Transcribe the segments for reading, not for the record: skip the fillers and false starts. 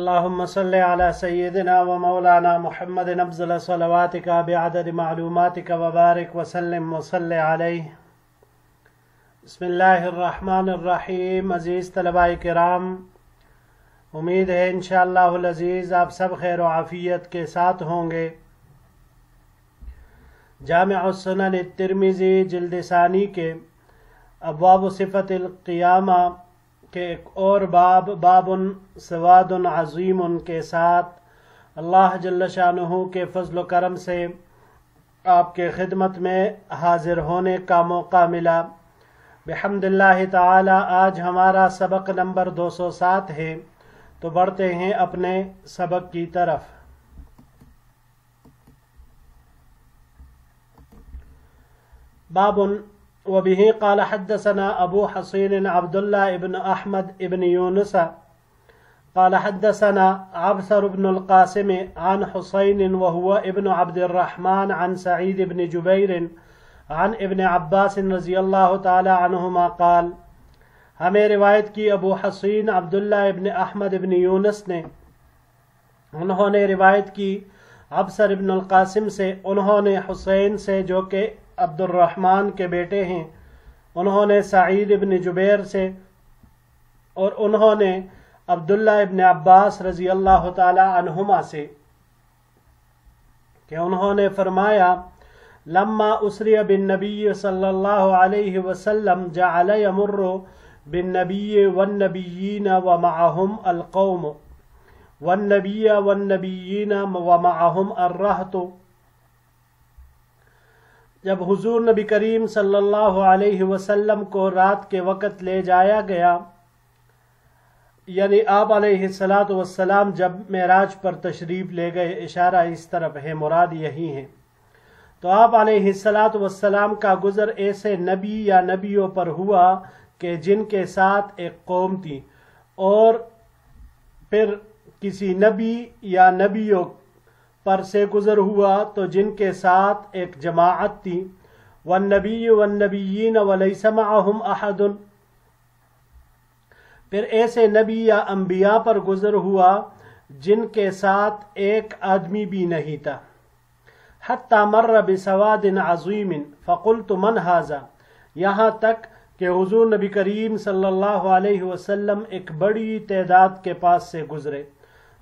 اللهم صل على سيدنا ومولانا محمد أفضل صلواتك بعدد معلوماتك وبارك وسلم وصل عليه. بسم اللہ الرحمن الرحیم. عزیز طلباء کرام، امید ہے انشاءاللہ العزیز آپ سب خیر و عافیت کے ساتھ ہوں گے. جامع السنن الترمذی جلد ثانی کے ابواب صفت القیامہ کے ایک اور باب سواد عظیم کے ساتھ اللہ جل شانہ کے فضل و کرم سے آپ کے خدمت میں حاضر ہونے کا موقع ملا. بحمد اللہ تعالی آج ہمارا سبق نمبر 207 ہے، تو بڑھتے ہیں اپنے سبق کی طرف. باب وبه قال حدثنا ابو حصين عبد الله بن احمد بن يونس قال حدثنا عبثر بن القاسم عن حسين وهو ابن عبد الرحمن عن سعيد بن جبير عن ابن عباس رضی اللہ تعالی عنہما قال. ہمیں روایت کی ابو حصین عبداللہ ابن احمد ابن یونس نے، انہوں نے روایت کی عبثر ابن القاسم سے، انہوں نے حسین سے جو کہ عبد الرحمن کے بیٹے ہیں، انہوں نے سعید ابن جبیر سے، اور انہوں نے عبداللہ ابن عباس رضی اللہ تعالی عنہما سے کہ انہوں نے فرمایا لما اسری بالنبی صلی اللہ علیہ وسلم جعل یمر بالنبی والنبیین ومعہم القوم والنبی والنبیین ومعہم الرہط. جب حضور نبی کریم صلی اللہ علیہ وسلم کو رات کے وقت لے جایا گیا، یعنی آپ علیہ السلام جب معراج پر تشریف لے گئے، اشارہ اس طرف ہے، مراد یہی ہے. تو آپ علیہ السلام کا گزر ایسے نبی یا نبیوں پر ہوا کہ جن کے ساتھ ایک قوم تھی، اور پھر کسی نبی یا نبیوں پر سے گزر ہوا تو جن کے ساتھ ایک جماعت تھی. والنبی والنبیین ولیس معہم احد. پھر ایسے نبی یا انبیاء پر گزر ہوا جن کے ساتھ ایک آدمی بھی نہیں تھا. حتی مر بسواد عظیم فقلت من ھذا. یہاں تک کہ حضور نبی کریم صلی اللہ علیہ وسلم ایک بڑی تعداد کے پاس سے گزرے،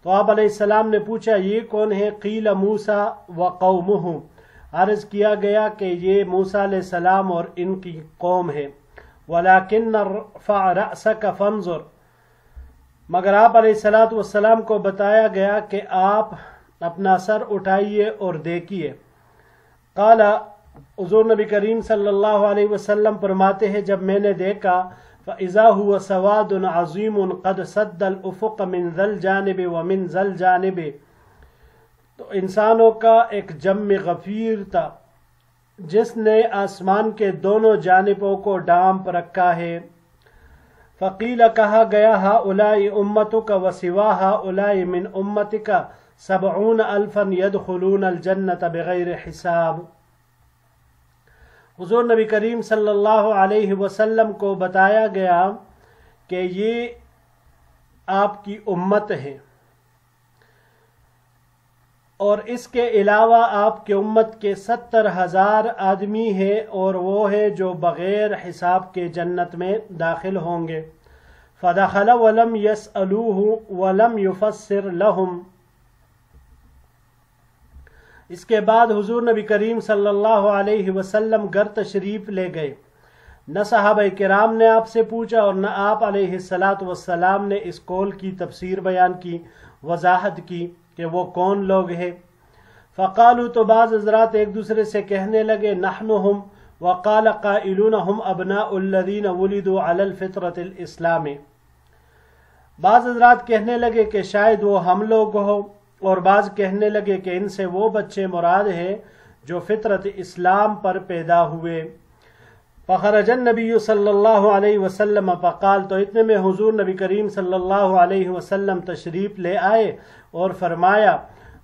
تو آپ علیہ السلام نے پوچھا یہ کون ہے؟ قیل موسیٰ وقومہ. عرض کیا گیا کہ یہ موسیٰ علیہ السلام اور ان کی قوم ہے. ولیکن ارفع رأسک فانظر. مگر آپ علیہ السلام کو بتایا گیا کہ آپ اپنا سر اٹھائیے اور دیکھیے. قال، حضور نبی کریم صلی اللہ علیہ وسلم فرماتے ہیں جب میں نے دیکھا فَإِذَا هُوَ سَوَادٌ عَظِيمٌ قَدْ سَدَّ الْأُفُقَ مِنْ ذَا الْجَانِبِ وَمِنْ ذَا الْجَانِبِ. تو انسانوں کا ایک جم غفیر تھا جس نے آسمان کے دونوں جانبوں کو ڈانپ رکھا ہے. فقیل، کہا گیا هؤلاء أُمَّتُكَ وَسِوَا هؤلاء مِنْ أُمَّتِكَ 70,000 يدخلون الجنة بغیر حساب. حضور نبی کریم صلی اللہ علیہ وسلم کو بتایا گیا کہ یہ آپ کی امت ہے، اور اس کے علاوہ آپ کے امت کے 70,000 آدمی ہیں، اور وہ ہے جو بغیر حساب کے جنت میں داخل ہوں گے. فدخل ولم يسألوه ولم يفسر لهم. اس کے بعد حضور نبی کریم صلی اللہ علیہ وسلم گھر تشریف لے گئے. نہ صحابہ کرام نے آپ سے پوچھا اور نہ آپ علیہ السلام نے اس قول کی تفسیر بیان کی، وضاحت کی کہ وہ کون لوگ ہیں. فقالوا، تو بعض حضرات ایک دوسرے سے کہنے لگے نحن ہم. وقال قائلون ہم ابناء الذین ولدوا علی الفطرۃ الاسلام. بعض حضرات کہنے لگے کہ شاید وہ ہم لوگ ہو، اور بعض کہنے لگے کہ ان سے وہ بچے مراد ہیں جو فطرت اسلام پر پیدا ہوئے. فخرج النبی صلی اللہ علیہ وسلم فقال. تو اتنے میں حضور نبی کریم صلی اللہ علیہ وسلم تشریف لے آئے اور فرمایا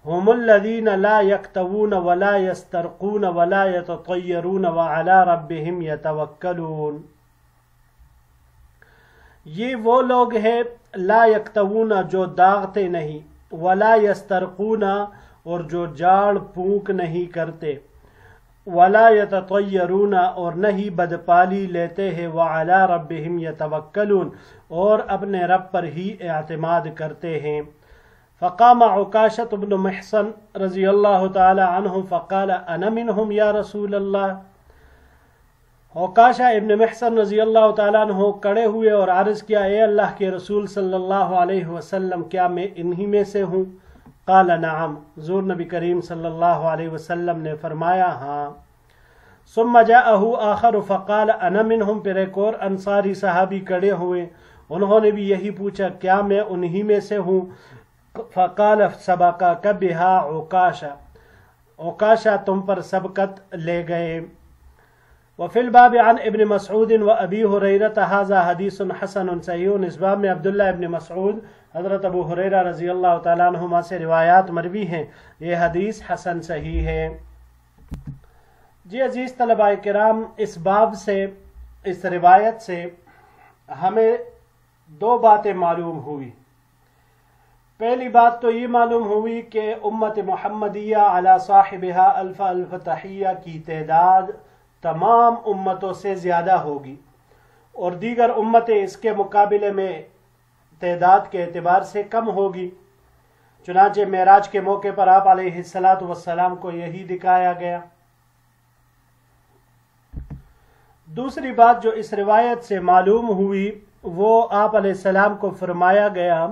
ہم الذین لا یکتوون ولا یسترقون ولا یتطیرون وعلی ربہم یتوکلون. یہ وہ لوگ ہیں لا یکتوون جو داغتے نہیں، ولا یسترقون اور جو جاڑ پونک نہیں کرتے، ولا یتطیرون اور نہیں بدپالی لیتے ہیں، وعلی ربہم یتوکلون اور اپنے رب پر ہی اعتماد کرتے ہیں۔ فقام عکاشۃ بن محصن رضی اللہ تعالی عنہ فقال انا منہم یا رسول اللہ۔ عکاشہ ابن محصن رضی اللہ تعالیٰ عنہ کڑے ہوئے اور عرض کیا، اے اللہ کے رسول صلی اللہ علیہ وسلم، کیا میں انہی میں سے ہوں؟ قال نعم، حضور نبی کریم صلی اللہ علیہ وسلم نے فرمایا ہاں۔ ثم جاءه آخر فقال انا منہم، پھر ایک اور انصاری صحابی کڑے ہوئے، انہوں نے بھی یہی پوچھا، کیا میں انہی میں سے ہوں؟ فقال سبقک بہا عکاشہ، عکاشہ تم پر سبقت لے گئے۔ وفی الباب عن ابن مسعود و ابی ہریرہ ھذا حدیث حسن صحیح، اس باب میں عبداللہ ابن مسعود، حضرت ابو ہریرہ رضی اللہ تعالیٰ عنہما سے روایات مروی ہیں، یہ حدیث حسن صحیح ہے۔ جی عزیز طلباء کرام، اس باب سے، اس روایت سے ہمیں دو باتیں معلوم ہوئی۔ پہلی بات تو یہ معلوم ہوئی کہ امت محمدیہ علی صاحبہا الف الف تحیہ کی تعداد تمام امتوں سے زیادہ ہوگی، اور دیگر امتیں اس کے مقابلے میں تعداد کے اعتبار سے کم ہوگی۔ چنانچہ معراج کے موقع پر آپ علیہ الصلاۃ والسلام کو یہی دکھایا گیا۔ دوسری بات جو اس روایت سے معلوم ہوئی وہ آپ علیہ السلام کو فرمایا گیا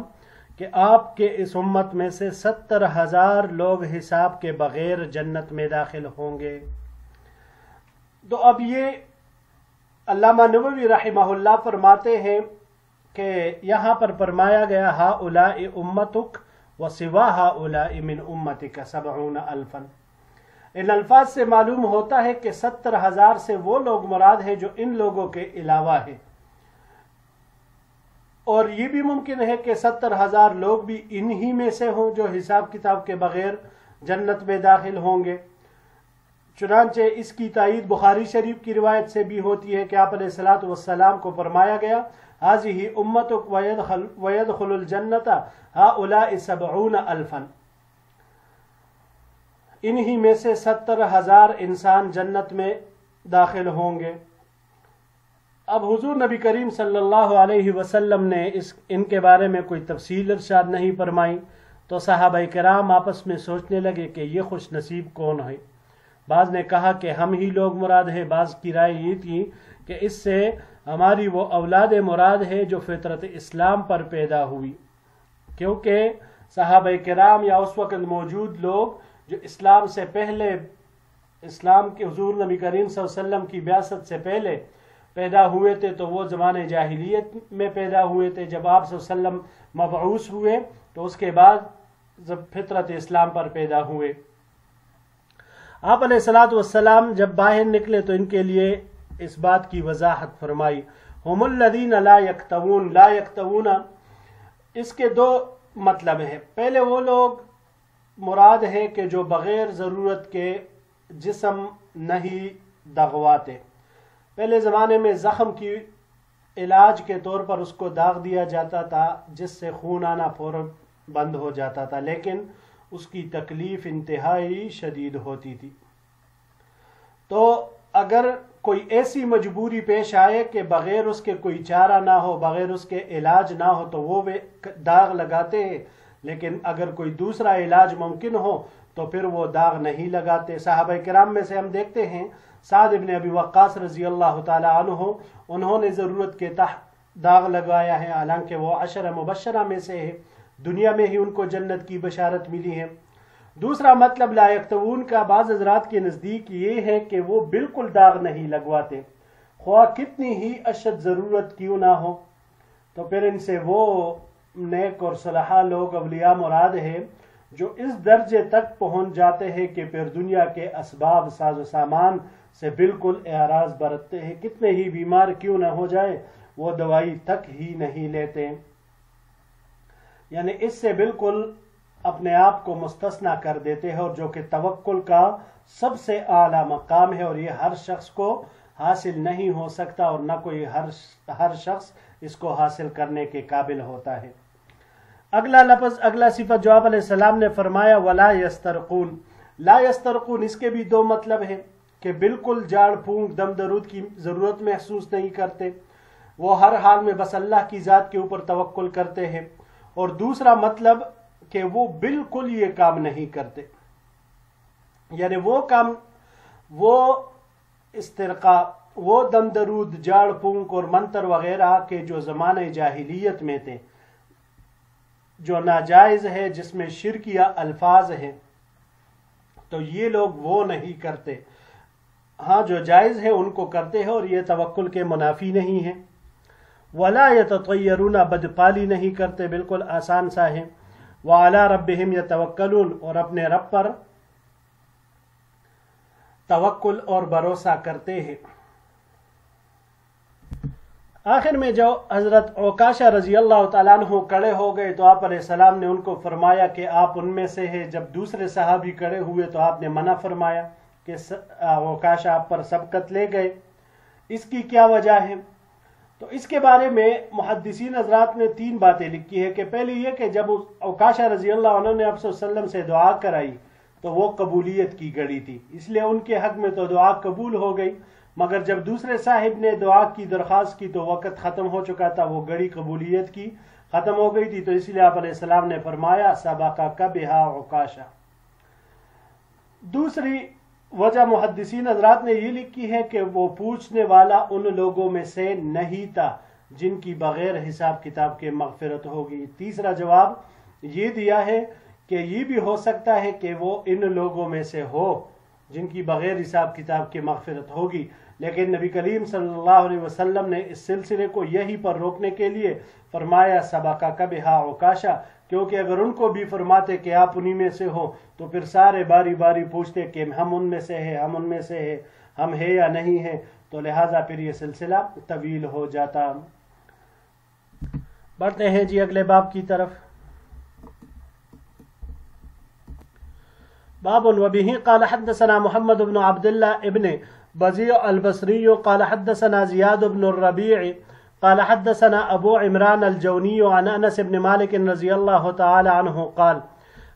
کہ آپ کے اس امت میں سے 70,000 لوگ حساب کے بغیر جنت میں داخل ہوں گے۔ تو اب یہ علامہ نووی رحمہ اللہ فرماتے ہیں کہ یہاں پر فرمایا گیا ہؤلاء امتک وسوا ہؤلاء من امتک 70,000۔ ان الفاظ سے معلوم ہوتا ہے کہ 70,000 سے وہ لوگ مراد ہیں جو ان لوگوں کے علاوہ ہیں، اور یہ بھی ممکن ہے کہ 70,000 لوگ بھی انہی میں سے ہوں جو حساب کتاب کے بغیر جنت میں داخل ہوں گے۔ چنانچہ اس کی تائید بخاری شریف کی روایت سے بھی ہوتی ہے کہ آپ علیہ الصلاۃ والسلام کو فرمایا گیا ھذہ امتک ویدخل الجنۃ ھؤلاء 70,000، انہی میں سے 70,000 انسان جنت میں داخل ہوں گے۔ اب حضور نبی کریم صلی اللہ علیہ وسلم نے ان کے بارے میں کوئی تفصیل ارشاد نہیں فرمائی، تو صحابہ کرام آپس میں سوچنے لگے کہ یہ خوش نصیب کون ہے۔ بعض نے کہا کہ ہم ہی لوگ مراد ہے، بعض کی رائے یہ تھی کہ اس سے ہماری وہ اولاد مراد ہے جو فطرت اسلام پر پیدا ہوئی، کیونکہ صحابہ کرام یا اس وقت موجود لوگ جو اسلام سے پہلے، اسلام کے حضور نبی کریم صلی اللہ علیہ وسلم کی بعثت سے پہلے پیدا ہوئے تھے، تو وہ زمانے جاہلیت میں پیدا ہوئے تھے۔ جب آپ صلی اللہ علیہ وسلم مبعوث ہوئے تو اس کے بعد جب فطرت اسلام پر پیدا ہوئے۔ آپ علیہ الصلاۃ والسلام جب باہر نکلے تو ان کے لیے اس بات کی وضاحت فرمائی، ہم الذین لا یکتوون، لا یکتوون اس کے دو مطلب ہیں۔ پہلے وہ لوگ مراد ہے کہ جو بغیر ضرورت کے جسم نہیں دغواتے۔ پہلے زمانے میں زخم کی علاج کے طور پر اس کو داغ دیا جاتا تھا جس سے خون آنا فوراً بند ہو جاتا تھا، لیکن اس کی تکلیف انتہائی شدید ہوتی تھی۔ تو اگر کوئی ایسی مجبوری پیش آئے کہ بغیر اس کے کوئی چارہ نہ ہو، بغیر اس کے علاج نہ ہو، تو وہ داغ لگاتے ہیں، لیکن اگر کوئی دوسرا علاج ممکن ہو تو پھر وہ داغ نہیں لگاتے۔ صحابہ کرام میں سے ہم دیکھتے ہیں سعد بن ابی وقاص رضی اللہ تعالی عنہ، انہوں نے ضرورت کے تحت داغ لگایا ہے، حالانکہ وہ 10 مبشرہ میں سے ہے، دنیا میں ہی ان کو جنت کی بشارت ملی ہے۔ دوسرا مطلب لا یکتوون کا بعض حضرات کے نزدیک یہ ہے کہ وہ بالکل داغ نہیں لگواتے، خواہ کتنی ہی اشد ضرورت کیوں نہ ہو۔ تو پھر ان سے وہ نیک اور صالح لوگ، اولیاء مراد ہے، جو اس درجے تک پہنچ جاتے ہیں کہ پھر دنیا کے اسباب، ساز و سامان سے بالکل اعراض برتتے ہیں، کتنے ہی بیمار کیوں نہ ہو جائے وہ دوائی تک ہی نہیں لیتے، یعنی اس سے بالکل اپنے آپ کو مستثنا کر دیتے ہیں، اور جو کہ توکل کا سب سے اعلیٰ مقام ہے، اور یہ ہر شخص کو حاصل نہیں ہو سکتا، اور نہ کوئی ہر شخص اس کو حاصل کرنے کے قابل ہوتا ہے۔ اگلا لفظ، اگلا صفت جو آپ علیہ السلام نے فرمایا ولا یسترقون، لا یسترقون، اس کے بھی دو مطلب ہیں کہ بالکل جاڑ پھونک دم درود کی ضرورت محسوس نہیں کرتے، وہ ہر حال میں بس اللہ کی ذات کے اوپر توکل کرتے ہیں، اور دوسرا مطلب کہ وہ بالکل یہ کام نہیں کرتے، یعنی وہ کام، وہ استرقاء، وہ دم درود، جاڑ پھونک اور منتر وغیرہ کے جو زمانہ جاہلیت میں تھے، جو ناجائز ہے، جس میں شرکیہ الفاظ ہیں، تو یہ لوگ وہ نہیں کرتے۔ ہاں جو جائز ہے ان کو کرتے ہیں، اور یہ توکل کے منافی نہیں ہے۔ ولا یتطیرون، بدپالی نہیں کرتے، بالکل آسان سا ہے۔ وعلی ربہم یتوکلون، اور اپنے رب پر توکل اور بھروسہ کرتے ہیں۔ آخر میں جو حضرت عکاشہ رضی اللہ تعالیٰ عنہ کڑے ہو گئے تو آپ علیہ السلام نے ان کو فرمایا کہ آپ ان میں سے ہیں۔ جب دوسرے صحابی کڑے ہوئے تو آپ نے منع فرمایا کہ عکاشہ آپ پر سبقت لے گئے، اس کی کیا وجہ ہے؟ تو اس کے بارے میں محدثین حضرات نے 3 باتیں لکھی ہے کہ پہلی یہ کہ جب عکاشہ رضی اللہ عنہ نے آپ صلی اللہ علیہ وسلم سے دعا کرائی تو وہ قبولیت کی گھڑی تھی، اس لیے ان کے حق میں تو دعا قبول ہو گئی، مگر جب دوسرے صاحب نے دعا کی درخواست کی تو وقت ختم ہو چکا تھا، وہ گھڑی قبولیت کی ختم ہو گئی تھی، تو اس لیے آپ علیہ السلام نے فرمایا سبقک بہا عکاشہ۔ دوسری وجہ محدثین حضرات نے یہ لکھی ہے کہ وہ پوچھنے والا ان لوگوں میں سے نہیں تھا جن کی بغیر حساب کتاب کے مغفرت ہوگی۔ تیسرا جواب یہ دیا ہے کہ یہ بھی ہو سکتا ہے کہ وہ ان لوگوں میں سے ہو جن کی بغیر حساب کتاب کے مغفرت ہوگی، لیکن نبی کریم صلی اللہ علیہ وسلم نے اس سلسلے کو یہی پر روکنے کے لیے فرمایا سبقک بہا عکاشہ، کیونکہ اگر ان کو بھی فرماتے کہ آپ انہی میں سے ہو تو پھر سارے باری باری پوچھتے کہ ہم ان میں سے ہیں، ہم ان میں سے ہیں، ہم ہیں یا نہیں ہیں، تو لہٰذا پھر یہ سلسلہ طویل ہو جاتا۔ بڑھتے ہیں جی اگلے باب کی طرف۔ باب وبه قال حدثنا محمد بن عبد الله ابن بزيع البصري قال حدثنا زياد بن الربيع قال حدثنا ابو عمران الجوني عن انس بن مالك رضی اللہ تعالی عنہ قال،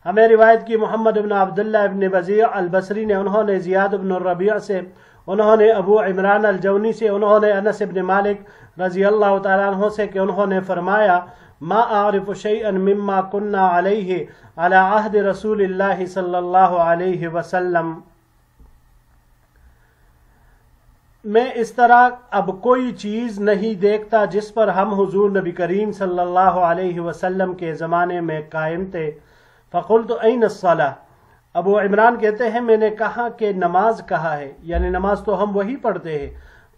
ہمیں روایت کی محمد بن عبداللہ ابن بزیع البصری نے، انہوں نے زیاد بن الربیع سے، انہوں نے ابو عمران الجونی سے، انہوں نے انس بن مالک رضی اللہ تعالیٰ عنہ سے کہ انہوں نے فرمایا ما اعرف شیئا مما كنا علیہ علی عہد رسول اللہ صلی اللہ علیہ وسلم، میں اس طرح اب کوئی چیز نہیں دیکھتا جس پر ہم حضور نبی کریم صلی اللہ علیہ وسلم کے زمانے میں قائم تھے۔ فقلت این الصلاۃ، ابو عمران کہتے ہیں میں نے کہا کہ نماز کہا ہے، یعنی نماز تو ہم وہی پڑھتے ہیں۔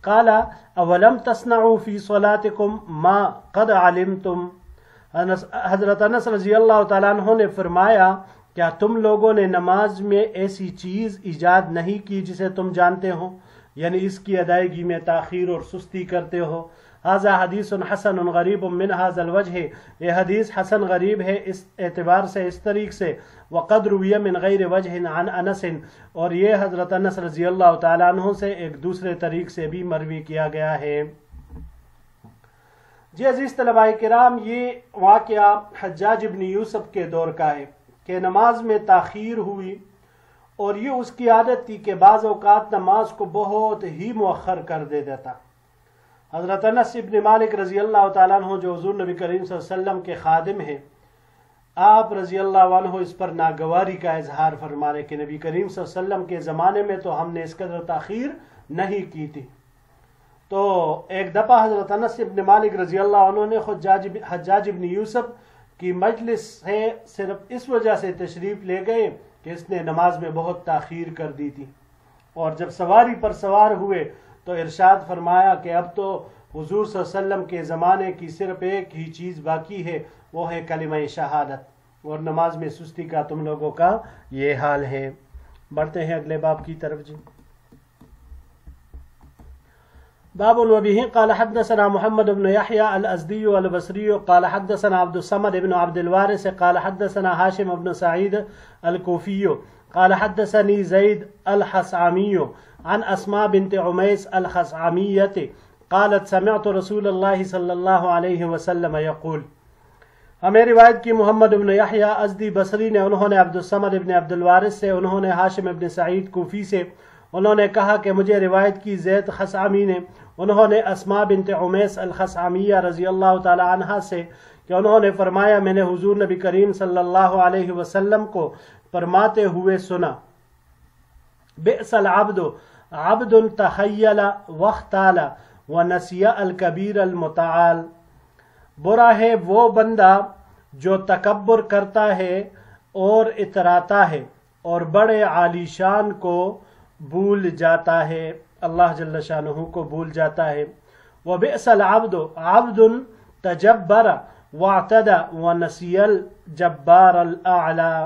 قال اولم تصنعوا فی صلاتکم ما قد علمتم، حضرت انس رضی اللہ تعالیٰ عنہ نے فرمایا کیا تم لوگوں نے نماز میں ایسی چیز ایجاد نہیں کی جسے تم جانتے ہو، یعنی اس کی ادائیگی میں تاخیر اور سستی کرتے ہو۔ ھذا حدیث حسن غریب من ھذا الوجہ، یہ حدیث حسن غریب ہے اس اعتبار سے، اس طریق سے۔ وقد روی من غیر وجہ عن انس، اور یہ حضرت انس رضی اللہ تعالیٰ عنہ سے ایک دوسرے طریق سے بھی مروی کیا گیا ہے۔ جی عزیز طلباء کرام، یہ واقعہ حجاج ابن یوسف کے دور کا ہے کہ نماز میں تاخیر ہوئی، اور یہ اس کی عادت تھی کہ بعض اوقات نماز کو بہت ہی مؤخر کر دے دیتا۔ حضرت انس ابن مالک رضی اللہ تعالیٰ عنہ جو حضور نبی کریم صلی اللہ علیہ وسلم کے خادم ہیں، آپ رضی اللہ عنہ اس پر ناگواری کا اظہار فرما رہے کہ نبی کریم صلی اللہ علیہ وسلم کے زمانے میں تو ہم نے اس قدر تاخیر نہیں کی تھی۔ تو ایک دفعہ حضرت انس ابن مالک رضی اللہ عنہ نے حجاج ابن یوسف کی مجلس سے صرف اس وجہ سے تشریف لے گئے کہ اس نے نماز میں بہت تاخیر کر دی تھی، اور جب سواری پر سوار ہوئے تو ارشاد فرمایا کہ اب تو حضور صلی اللہ علیہ وسلم کے زمانے کی صرف ایک ہی چیز باقی ہے، وہ ہے کلمہ شہادت، اور نماز میں سستی کا تم لوگوں کا یہ حال ہے۔ بڑھتے ہیں اگلے باب کی طرف جی۔ باب وبه قال حدثنا محمد بن يحيى الأزدي البصري قال حدثنا عبد الصمد بن عبد الوارث قال حدثنا هاشم بن سعيد الكوفي قال حدثني زيد الحصعمي عن أسماء بنت عميس الحصعمية قالت سمعت رسول اللہ صلی اللہ علیہ وسلم یقول. ہمیں روایت کی محمد بن یحییٰ ازدی بصری نے، انہوں نے عبد الصمد ابن عبد الوارث سے، انہوں نے ہاشم ابن سعید کوفی سے، انہوں نے کہا کہ مجھے روایت کی زید خثعمی نے، انہوں نے اسماء بنت عمیس الخثعمیہ رضی اللہ تعالی عنہا سے کہ انہوں نے فرمایا میں نے حضور نبی کریم صلی اللہ علیہ وسلم کو فرماتے ہوئے سنا، بئس العبد عبد تخیل واختال ونسی الکبیر المتعال. برا ہے وہ بندہ جو تکبر کرتا ہے اور اتراتا ہے اور بڑے عالی شان کو بھول جاتا ہے، اللہ جل شانہ کو بھول جاتا ہے. وبئس العبد عبد تجبر واعتدى ونسی الجبار الاعلی.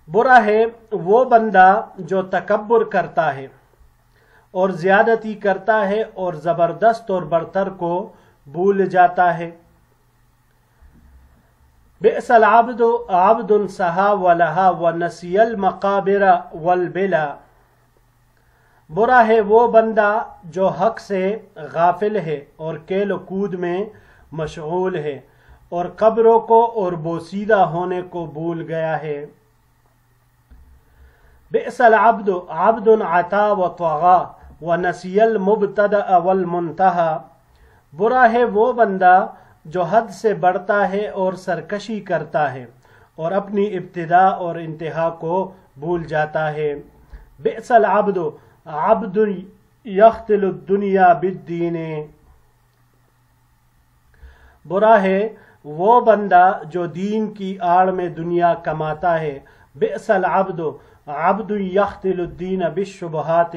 برا ہے وہ بندہ جو تکبر کرتا ہے اور زیادتی کرتا ہے اور زبردست اور برتر کو بھول جاتا ہے. بئس العبد عبد سہا ولہا ونسی المقابر والبلا. برا ہے وہ بندہ جو حق سے غافل ہے اور کیل و کود میں مشغول ہے اور قبروں کو اور بوسیدہ ہونے کو بھول گیا ہے. بئس العبد عبد عطا وطغى ونسی المبتدأ والمنتہى. برا ہے وہ بندہ جو حد سے بڑھتا ہے اور سرکشی کرتا ہے اور اپنی ابتدا اور انتہا کو بھول جاتا ہے. بئس العبد عبد یختل الدنیا بالدین. برا ہے وہ بندہ جو دین کی آڑ میں دنیا کماتا ہے. بئس العبد عبد یختل الدین بالشبہات.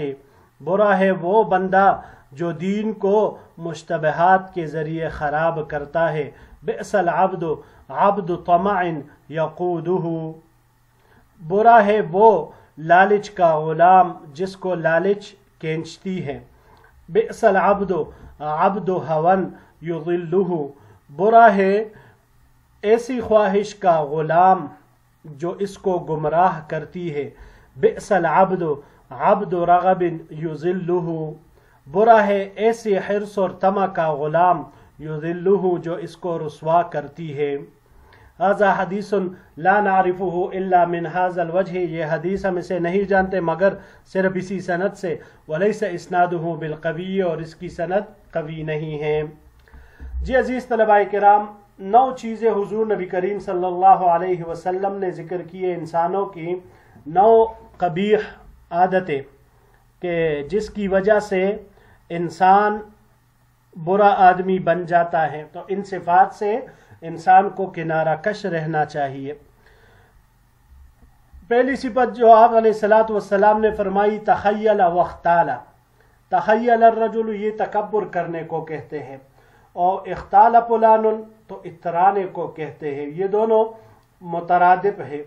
برا ہے وہ بندہ جو دین کو مشتبہات کے ذریعے خراب کرتا ہے. بئس العبد عبد طمع یقودہ. برا ہے وہ لالچ کا غلام جس کو لالچ کھینچتی ہے. بئس العبد عبد هوى یضلہ. برا ہے ایسی خواہش کا غلام جو اس کو گمراہ کرتی ہے. بئس العبد عبد رغب یذلہ. برا ہے ایسی حرص اور طمع کا غلام یذلہ جو اس کو رسوا کرتی ہے. ھذا حدیث لا نعرفہ الا من ھذا الوجہ. یہ حدیث ہم اسے نہیں جانتے مگر صرف اسی سند سے. ولیس اسنادہ بالقوی. اور اس کی سند قوی نہیں ہے. جی عزیز طلباء کرام، 9 چیزیں حضور نبی کریم صلی اللہ علیہ وسلم نے ذکر کیے انسانوں کی 9 قبیح عادتیں کہ جس کی وجہ سے انسان برا آدمی بن جاتا ہے. تو ان صفات سے انسان کو کنارہ کش رہنا چاہیے. پہلی صفت جو آپ علیہ الصلوۃ والسلام نے فرمائی، تخیل واختال. تخیل الرجل، یہ تکبر کرنے کو کہتے ہیں، اور اختال فلان تو اترانے کو کہتے ہیں. یہ دونوں مترادف ہے.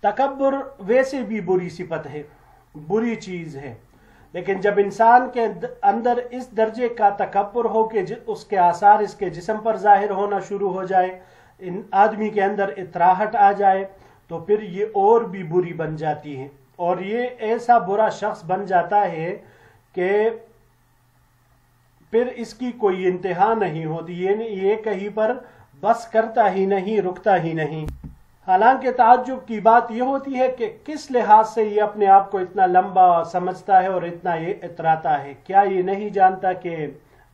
تکبر ویسے بھی بری صفت ہے، بری چیز ہے، لیکن جب انسان کے اندر اس درجے کا تکبر ہو کہ اس کے آثار اس کے جسم پر ظاہر ہونا شروع ہو جائے، آدمی کے اندر اتراہٹ آ جائے، تو پھر یہ اور بھی بری بن جاتی ہے. اور یہ ایسا برا شخص بن جاتا ہے کہ پھر اس کی کوئی انتہا نہیں ہوتی. یہ کہیں پر بس کرتا ہی نہیں، رکتا ہی نہیں. حالانکہ تعجب کی بات یہ ہوتی ہے کہ کس لحاظ سے یہ اپنے آپ کو اتنا لمبا سمجھتا ہے اور اتنا یہ اتراتا ہے. کیا یہ نہیں جانتا کہ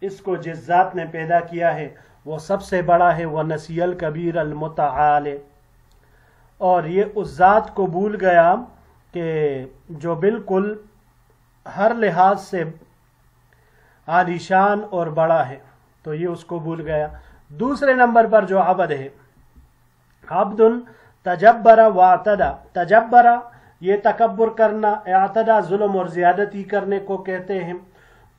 اس کو جس ذات نے پیدا کیا ہے وہ سب سے بڑا ہے. وَنَسِيَ الْكَبِيرَ الْمُتَعَالِ. اور یہ اس ذات کو بھول گیا کہ جو بالکل ہر لحاظ سے عالی شان اور بڑا ہے، تو یہ اس کو بھول گیا. دوسرے نمبر پر جو عبد ہے، عبد تجبر واعتدى. تجبر یہ تکبر کرنا، اعتدى ظلم اور زیادتی کرنے کو کہتے ہیں.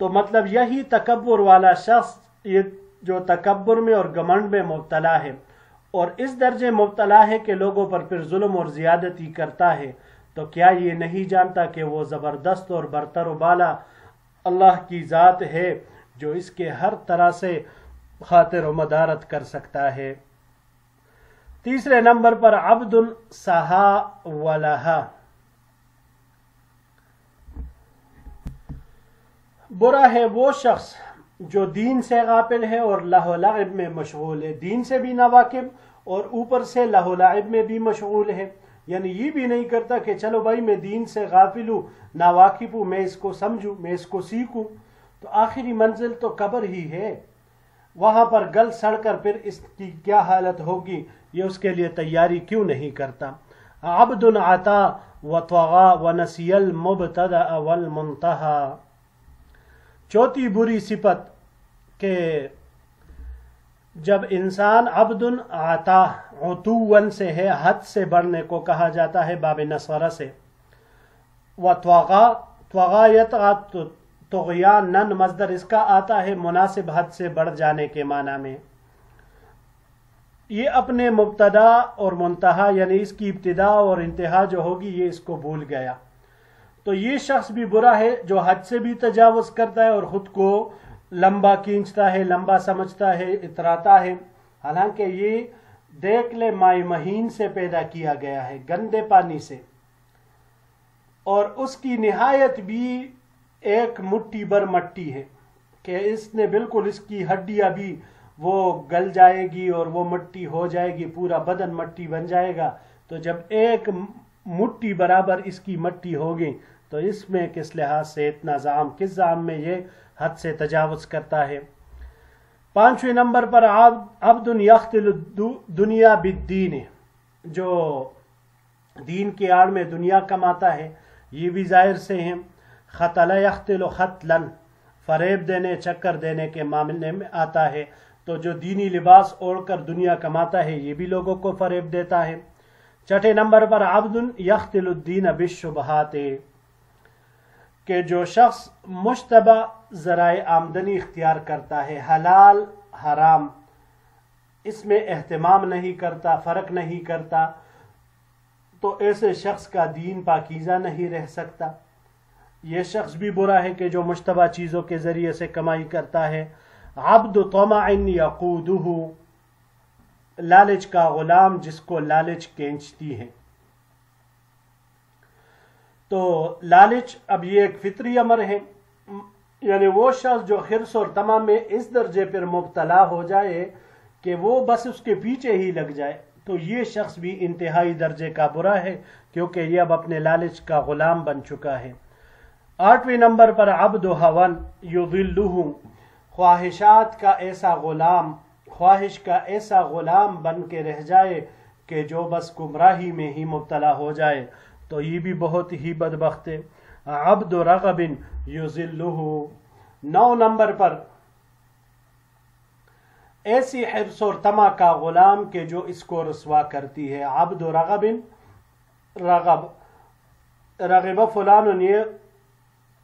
تو مطلب یہی تکبر والا شخص یہ جو تکبر میں اور گھمنڈ میں مبتلا ہے اور اس درجے مبتلا ہے کہ لوگوں پر پھر ظلم اور زیادتی کرتا ہے، تو کیا یہ نہیں جانتا کہ وہ زبردست اور برتر و بالا اللہ کی ذات ہے جو اس کے ہر طرح سے خاطر و مدارت کر سکتا ہے. تیسرے نمبر پر عبد سہا ولہا. برا ہے وہ شخص جو دین سے غافل ہے اور لہو لعب میں مشغول ہے، دین سے بھی ناواقف اور اوپر سے لہو لعب میں بھی مشغول ہے، یعنی یہ بھی نہیں کرتا کہ چلو بھائی میں دین سے غافل ہوں، ناواقف ہوں، میں اس کو سمجھوں، میں اس کو سیکھوں، تو آخری منزل تو قبر ہی ہے، وہاں پر گل سڑ کر پھر اس کی کیا حالت ہوگی، یہ اس کے لیے تیاری کیوں نہیں کرتا۔ عبد عطا وطغى ونسی المبتدأ والمنتہى۔ چوتھی بری صفت کہ جب انسان عبد عطا عتوًا سے ہے، حد سے بڑھنے کو کہا جاتا ہے باب نصرہ سے، طغى يطغى طغیاناً مصدر اس کا آتا ہے مناسب حد سے بڑھ جانے کے معنی میں، یہ اپنے مبتدا اور منتہا یعنی اس کی ابتدا اور انتہا جو ہوگی یہ اس کو بھول گیا، تو یہ شخص بھی برا ہے جو حد سے بھی تجاوز کرتا ہے اور خود کو لمبا کھینچتا ہے، لمبا سمجھتا ہے، اتراتا ہے، حالانکہ یہ دیکھ لے مائع مہین سے پیدا کیا گیا ہے، گندے پانی سے، اور اس کی نہایت بھی ایک مٹھی بھر مٹی ہے کہ اس نے بالکل اس کی ہڈیاں بھی وہ گل جائے گی اور وہ مٹی ہو جائے گی، پورا بدن مٹی بن جائے گا، تو جب ایک مٹھی برابر اس کی مٹی ہوگی تو اس میں کس لحاظ سے اتنا زعم، کس زعم میں یہ حد سے تجاوز کرتا ہے۔ پانچویں نمبر پر عبد یختل دنیا بالدین، جو دین کی آڑ میں دنیا کماتا ہے، یہ بھی ظاہر سے ہیں۔ خطل یختل خطلا، فریب دینے، چکر دینے کے معاملے میں آتا ہے، تو جو دینی لباس اوڑھ کر دنیا کماتا ہے یہ بھی لوگوں کو فریب دیتا ہے۔ چھٹے نمبر پر عبد یختل الدین بالشبہات، کہ جو شخص مشتبہ ذرائع آمدنی اختیار کرتا ہے، حلال حرام اس میں اہتمام نہیں کرتا، فرق نہیں کرتا، تو ایسے شخص کا دین پاکیزہ نہیں رہ سکتا۔ یہ شخص بھی برا ہے کہ جو مشتبہ چیزوں کے ذریعے سے کمائی کرتا ہے۔ عبد طمع یقودہ، لالچ کا غلام جس کو لالچ کھینچتی ہے۔ تو لالچ اب یہ ایک فطری امر ہے، یعنی وہ شخص جو حرص اور طمع میں اس درجے پر مبتلا ہو جائے کہ وہ بس اس کے پیچھے ہی لگ جائے، تو یہ شخص بھی انتہائی درجے کا برا ہے، کیونکہ یہ اب اپنے لالچ کا غلام بن چکا ہے۔ آٹھویں نمبر پر عبد ہون یضلہ، خواہشات کا ایسا غلام، خواہش کا ایسا غلام بن کے رہ جائے کہ جو بس گمراہی میں ہی مبتلا ہو جائے، تو یہ بھی بہت ہی بدبخت ہے۔ عبد رغب یذلہ، 9 نمبر پر ایسی حرص اور طمع کا غلام کہ جو اس کو رسوا کرتی ہے۔ عبد رغب، رغب فلان، یہ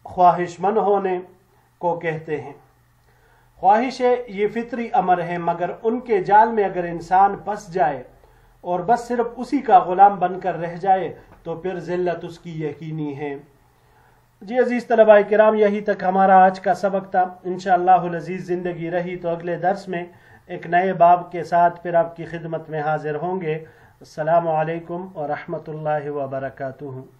خواہش مند ہونے کو کہتے ہیں۔ خواہش یہ فطری امر ہے، مگر ان کے جال میں اگر انسان پھنس جائے اور بس صرف اسی کا غلام بن کر رہ جائے تو پھر ذلت اس کی یقینی ہے۔ جی عزیز طلباء کرام، یہی تک ہمارا آج کا سبق تھا۔ انشاءاللہ العزیز زندگی رہی تو اگلے درس میں ایک نئے باب کے ساتھ پھر آپ کی خدمت میں حاضر ہوں گے۔ السلام علیکم ورحمۃ اللہ وبرکاتہ۔